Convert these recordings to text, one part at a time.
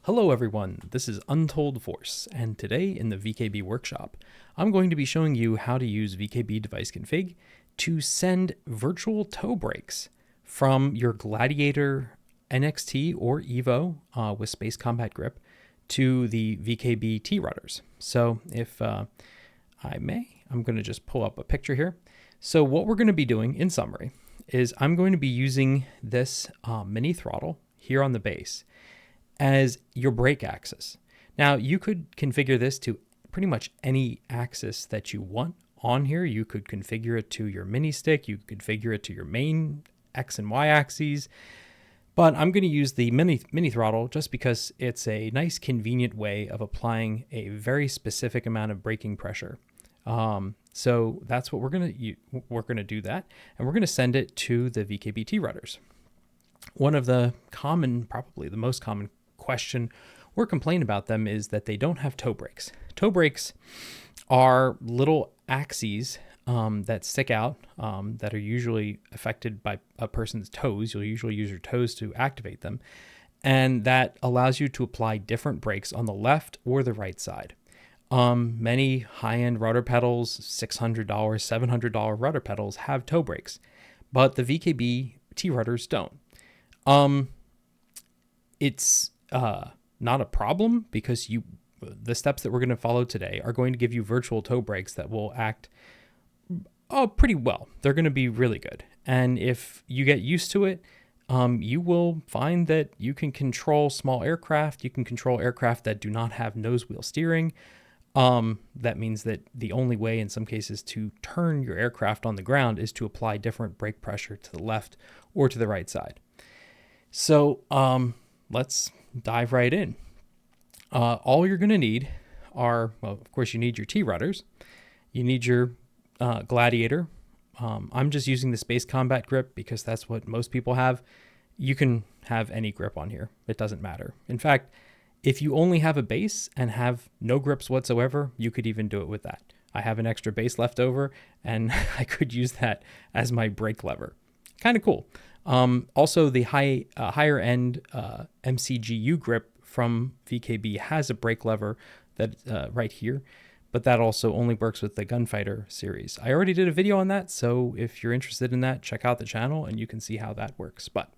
Hello everyone, this is Untold Force, and today in the VKB workshop, I'm going to be showing you how to use VKB device config to send virtual toe brakes from your Gladiator NXT or EVO with Space Combat Grip to the VKB T-Rudders. So if I may, I'm going to just pull up a picture here. So what we're going to be doing in summary is I'm going to be using this mini throttle here on the base as your brake axis. Now you could configure this to pretty much any axis that you want on here. You could configure it to your mini stick, you could configure it to your main X and Y axes, but I'm going to use the mini throttle just because it's a nice convenient way of applying a very specific amount of braking pressure. So that's what we're going to do that, and we're going to send it to the VKB T-Rudders. One of the common, probably the most common question or complaint about them is that they don't have toe brakes. Toe brakes are little axes that stick out that are usually affected by a person's toes. You'll usually use your toes to activate them, and that allows you to apply different brakes on the left or the right side. Many high-end rudder pedals, $600, $700 rudder pedals have toe brakes, but the VKB T-Rudders don't. It's not a problem because the steps that we're going to follow today are going to give you virtual toe brakes that will act pretty well. They're going to be really good. And if you get used to it, you will find that you can control small aircraft. You can control aircraft that do not have nose wheel steering. That means that the only way in some cases to turn your aircraft on the ground is to apply different brake pressure to the left or to the right side. So let's dive right in. All you're going to need are, well, of course, you need your T-Rudders. You need your Gladiator. I'm just using the Space Combat Grip because that's what most people have. You can have any grip on here. It doesn't matter. In fact, if you only have a base and have no grips whatsoever, you could even do it with that. I have an extra base left over, and I could use that as my brake lever. Kind of cool. Also, the higher end MCGU grip from VKB has a brake lever that right here, but that also only works with the Gunfighter series. I already did a video on that, so if you're interested in that, check out the channel and you can see how that works. But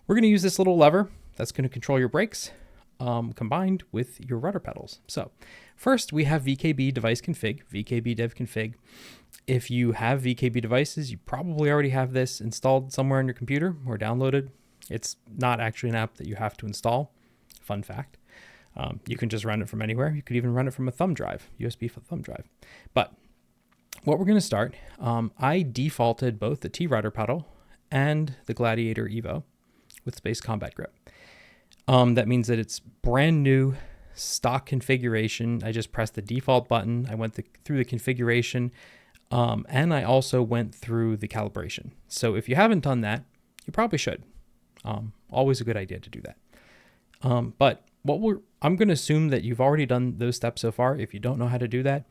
we're going to use this little lever that's going to control your brakes combined with your rudder pedals. So first we have VKB device config, VKB dev config. If you have VKB devices, you probably already have this installed somewhere on your computer or downloaded. It's not actually an app that you have to install. Fun fact. You can just run it from anywhere. You could even run it from a thumb drive, USB thumb drive. But what we're going to start, I defaulted both the T-Rudder pedal and the Gladiator EVO with Space Combat Grip. That means that it's brand new stock configuration. I just pressed the default button. I went through the configuration, and I also went through the calibration. So if you haven't done that, you probably should. Always a good idea to do that. But I'm going to assume that you've already done those steps so far. If you don't know how to do that,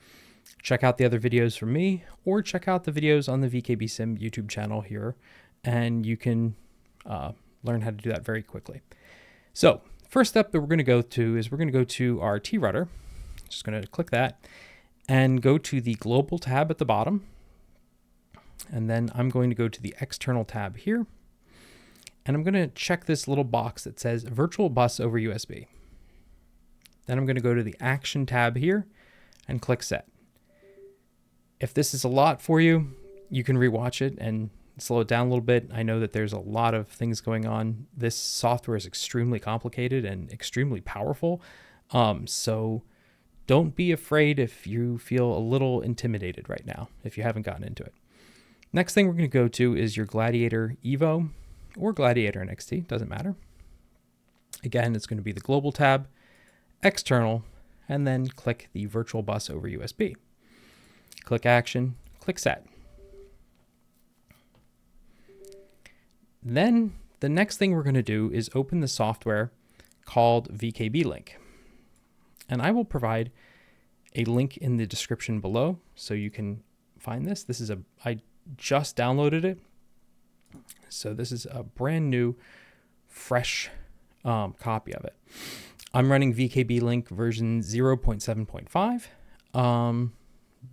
check out the other videos from me, or check out the videos on the VKB Sim YouTube channel here, and you can learn how to do that very quickly. So first step that we're going to go to is we're going to go to our T-Rudder. Just going to click that and go to the global tab at the bottom. And then I'm going to go to the external tab here. And I'm going to check this little box that says virtual bus over USB. Then I'm going to go to the action tab here and click set. If this is a lot for you, you can rewatch it and slow it down a little bit. I know that there's a lot of things going on. This software is extremely complicated and extremely powerful. So don't be afraid if you feel a little intimidated right now, if you haven't gotten into it. Next thing we're going to go to is your Gladiator EVO or Gladiator NXT, doesn't matter. Again, it's going to be the global tab, external, and then click the virtual bus over USB. Click action, click set. Then the next thing we're going to do is open the software called VKB Link. And I will provide a link in the description below so you can find this. I just downloaded it. So this is a brand new, fresh copy of it. I'm running VKB Link version 0.7.5.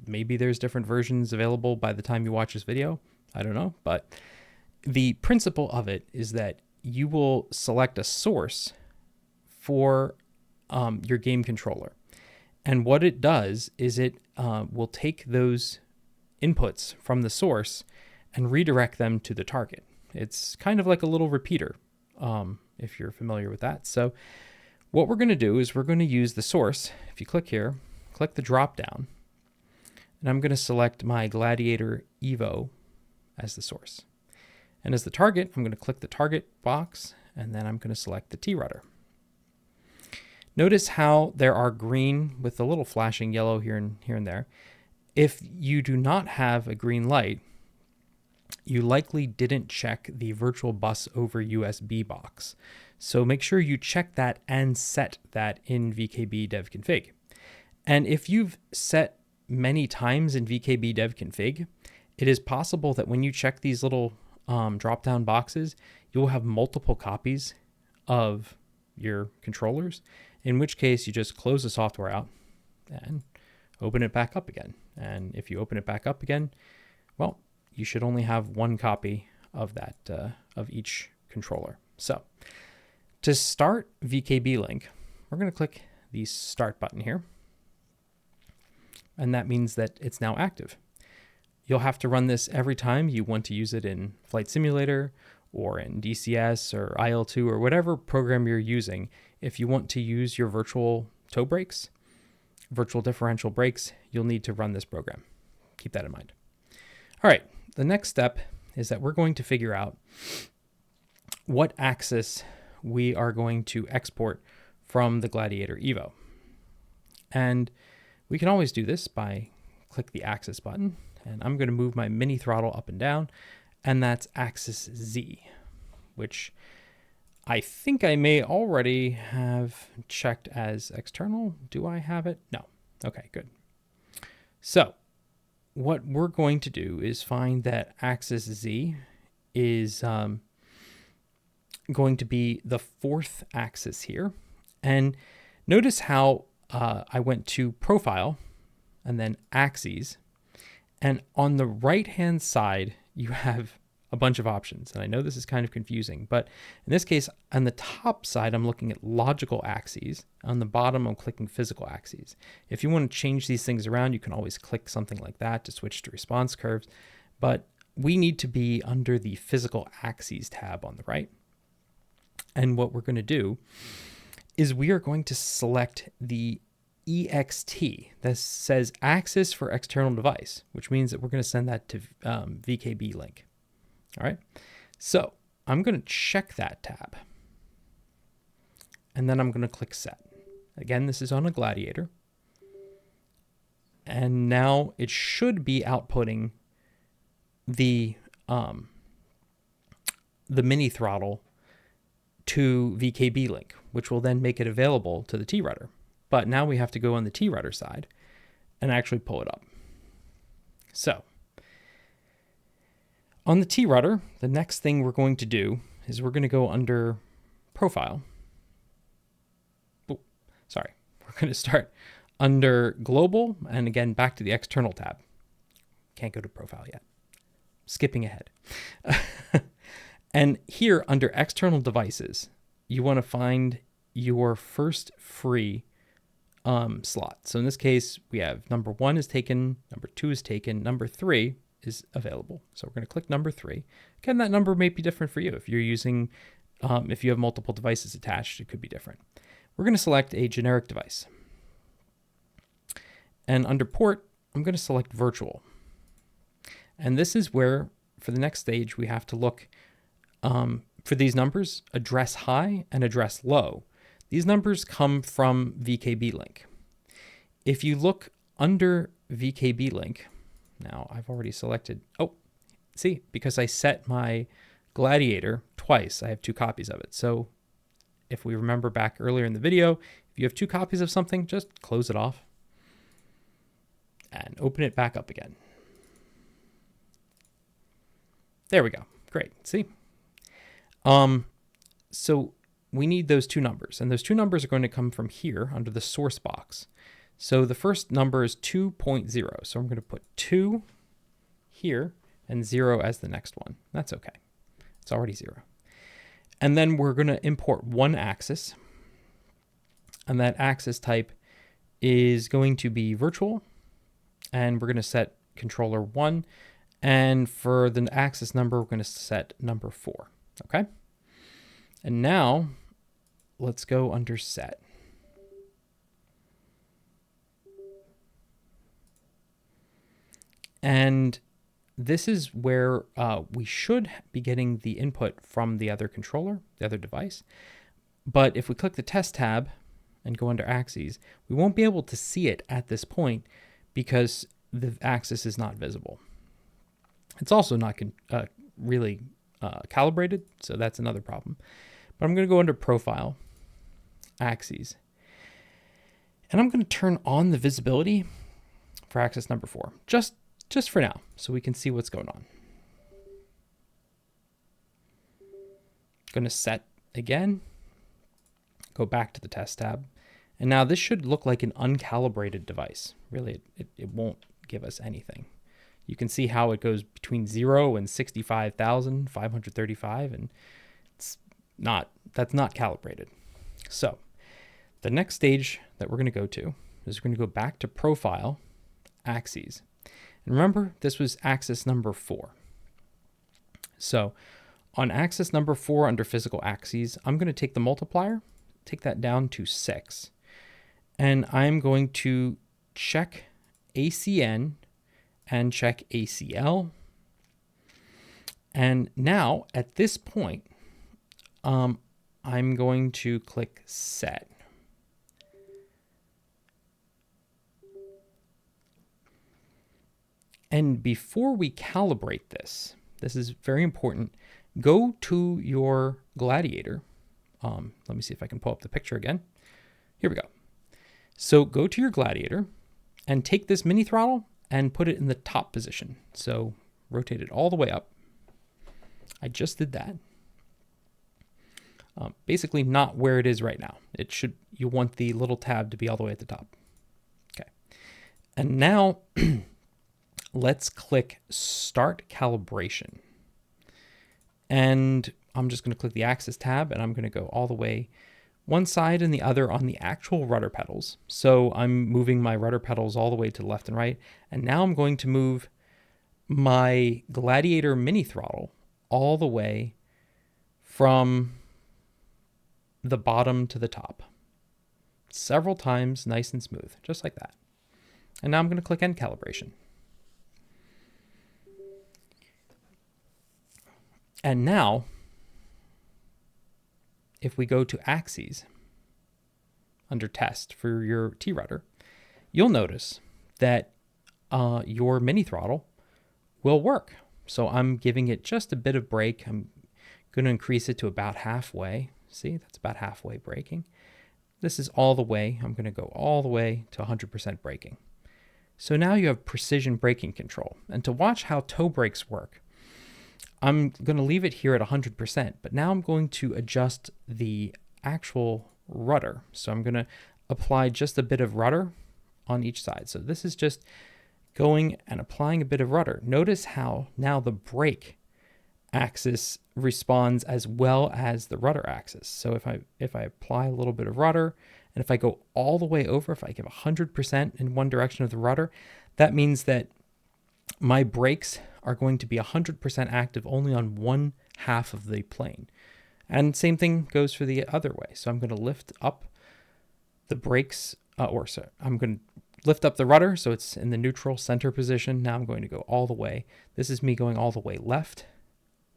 Maybe there's different versions available by the time you watch this video. I don't know, but the principle of it is that you will select a source for your game controller. And what it does is it will take those inputs from the source and redirect them to the target. It's kind of like a little repeater, if you're familiar with that. So what we're going to do is we're going to use the source. If you click here, click the drop down, and I'm going to select my Gladiator EVO as the source. And as the target, I'm going to click the target box, and then I'm going to select the T-Rudder. Notice how there are green with a little flashing yellow here and there. If you do not have a green light, you likely didn't check the virtual bus over USB box. So make sure you check that and set that in VKB dev config. And if you've set many times in VKB dev config, it is possible that when you check these little drop-down boxes, you'll have multiple copies of your controllers, in which case you just close the software out and open it back up again. And if you open it back up again, well, you should only have one copy of that, of each controller. So to start VKB Link, we're going to click the start button here. And that means that it's now active. You'll have to run this every time you want to use it in Flight Simulator or in DCS or IL2 or whatever program you're using. If you want to use your virtual toe brakes, virtual differential brakes, you'll need to run this program. Keep that in mind. All right, the next step is that we're going to figure out what axis we are going to export from the Gladiator EVO. And we can always do this by click the axis button, and I'm going to move my mini throttle up and down, and that's axis Z, which I think I may already have checked as external. Do I have it? No. Okay, good. So what we're going to do is find that axis Z is going to be the fourth axis here. And notice how I went to profile and then axes. And on the right-hand side, you have a bunch of options. And I know this is kind of confusing, but in this case, on the top side, I'm looking at logical axes. On the bottom, I'm clicking physical axes. If you want to change these things around, you can always click something like that to switch to response curves. But we need to be under the physical axes tab on the right. And what we're going to do is we are going to select the EXT that says axis for external device, which means that we're going to send that to VKB Link. All right, so I'm going to check that tab, and then I'm going to click set. Again, this is on a Gladiator, and now it should be outputting the mini throttle to VKB Link, which will then make it available to the T-Rudder. But now we have to go on the T-Rudder side and actually pull it up. So on the T-Rudder, the next thing we're going to do is we're going to go under Profile. Oh, sorry. We're going to start under Global, and again, back to the External tab. Can't go to Profile yet. Skipping ahead. And here, under External Devices, you want to find your first free slot. So in this case, we have number 1 is taken, number 2 is taken, number 3 is available. So we're going to click number 3. Again, that number may be different for you. If you're using, if you have multiple devices attached, it could be different. We're going to select a generic device. And under port, I'm going to select virtual. And this is where, for the next stage, we have to look for these numbers, address high and address low. These numbers come from VKB Link. If you look under VKB Link, now I've already selected, oh, see, because I set my Gladiator twice, I have 2 copies of it. So if we remember back earlier in the video, if you have 2 copies of something, just close it off and open it back up again. There we go. Great. See? So we need those two numbers, and those two numbers are going to come from here under the source box. So the first number is 2.0. So I'm going to put 2 here and 0 as the next one. That's okay. It's already 0. And then we're going to import one axis, and that axis type is going to be virtual, and we're going to set controller 1, and for the axis number, we're going to set number 4, okay? And now let's go under set. And this is where we should be getting the input from the other controller, the other device. But if we click the test tab and go under axes, we won't be able to see it at this point because the axis is not visible. It's also not really calibrated, so that's another problem. But I'm going to go under profile, axes, and I'm going to turn on the visibility for axis number 4, just for now, so we can see what's going on. Going to set again, go back to the test tab, and now this should look like an uncalibrated device. Really, it won't give us anything. You can see how it goes between 0 and 65,535, and that's not calibrated. So the next stage that we're going to go to is we're going to go back to profile, axes. And remember, this was axis number 4. So on axis number 4 under physical axes, I'm going to take the multiplier, take that down to 6. And I'm going to check ACN and check ACL. And now at this point, I'm going to click set. And before we calibrate this is very important, go to your Gladiator. Let me see if I can pull up the picture again. Here we go. So go to your Gladiator and take this mini throttle and put it in the top position. So rotate it all the way up. I just did that. Basically not where it is right now. You want the little tab to be all the way at the top. Okay. And now let's click Start Calibration. And I'm just going to click the Axis tab, and I'm going to go all the way one side and the other on the actual rudder pedals. So I'm moving my rudder pedals all the way to the left and right. And now I'm going to move my Gladiator mini throttle all the way from the bottom to the top. Several times, nice and smooth, just like that. And now I'm going to click End Calibration. And now, if we go to Axes under Test for your T-Rudder, you'll notice that your mini throttle will work. So I'm giving it just a bit of brake. I'm going to increase it to about halfway. See, that's about halfway braking. This is all the way. I'm going to go all the way to 100% braking. So now you have precision braking control. And to watch how toe brakes work, I'm going to leave it here at 100%, but now I'm going to adjust the actual rudder. So I'm going to apply just a bit of rudder on each side. So this is just going and applying a bit of rudder. Notice how now the brake axis responds as well as the rudder axis. So if I apply a little bit of rudder, and if I go all the way over, if I give 100% in one direction of the rudder, that means that my brakes are going to be 100% active only on one half of the plane. And same thing goes for the other way. So I'm going to lift up the brakes, I'm going to lift up the rudder so it's in the neutral center position. Now I'm going to go all the way. This is me going all the way left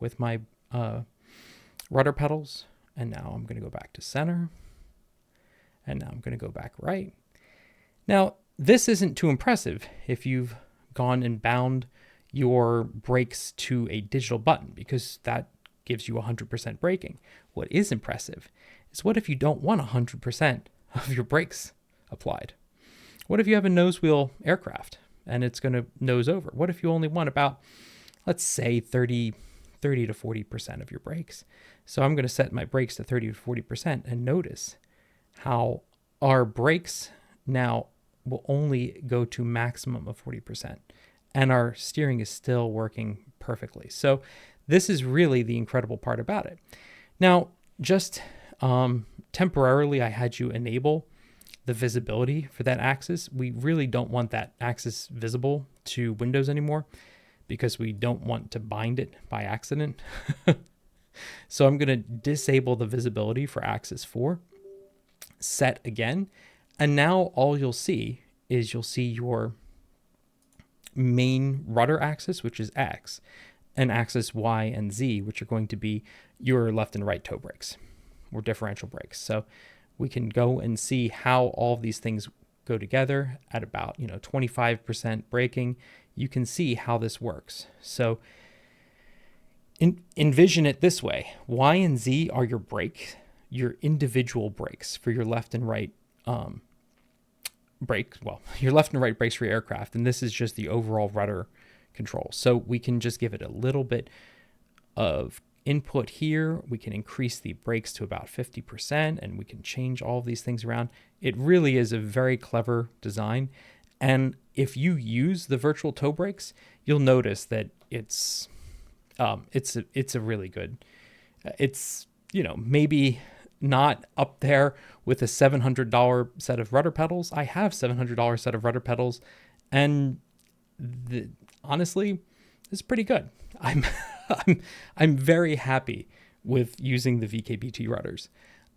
with my rudder pedals. And now I'm going to go back to center. And now I'm going to go back right. Now, this isn't too impressive if you've gone and bound your brakes to a digital button, because that gives you 100% braking. What is impressive is what if you don't want 100% of your brakes applied? What if you have a nose wheel aircraft and it's going to nose over? What if you only want about, let's say, 33% 30 to 40% of your brakes. So I'm going to set my brakes to 30 to 40% and notice how our brakes now will only go to maximum of 40% and our steering is still working perfectly. So this is really the incredible part about it. Now, just temporarily, I had you enable the visibility for that axis. We really don't want that axis visible to Windows anymore because we don't want to bind it by accident. So I'm going to disable the visibility for axis 4, set again, and now all you'll see is you'll see your main rudder axis, which is X, and axis Y and Z, which are going to be your left and right toe brakes or differential brakes. So we can go and see how all of these things go together at about 25% braking. You can see how this works. So envision it this way. Y and Z are your brakes, your individual brakes for your left and right brakes. Well, your left and right brakes for your aircraft. And this is just the overall rudder control. So we can just give it a little bit of input here. We can increase the brakes to about 50% and we can change all of these things around. It really is a very clever design. And if you use the virtual toe brakes, you'll notice that it's a really good, it's, maybe not up there with a $700 set of rudder pedals. I have $700 set of rudder pedals and honestly, it's pretty good. I'm very happy with using the VKB T-Rudders.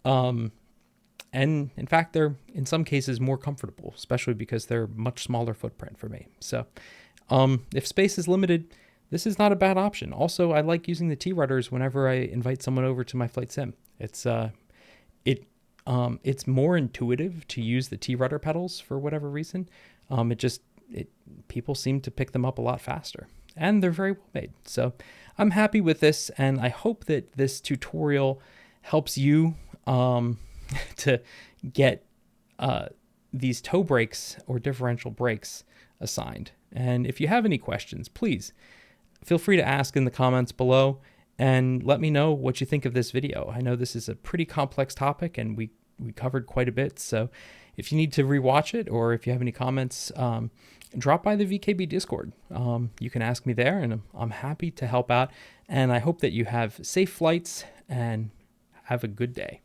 And in fact, they're in some cases more comfortable, especially because they're much smaller footprint for me. So if space is limited, this is not a bad option. Also, I like using the T-Rudders whenever I invite someone over to my flight sim. It's more intuitive to use the T-Rudder pedals for whatever reason. People seem to pick them up a lot faster. And they're very well made. So I'm happy with this, and I hope that this tutorial helps you to get these toe brakes or differential brakes assigned. And if you have any questions, please feel free to ask in the comments below and let me know what you think of this video. I know this is a pretty complex topic and we covered quite a bit. So if you need to rewatch it or if you have any comments, drop by the VKB Discord. You can ask me there and I'm happy to help out. And I hope that you have safe flights and have a good day.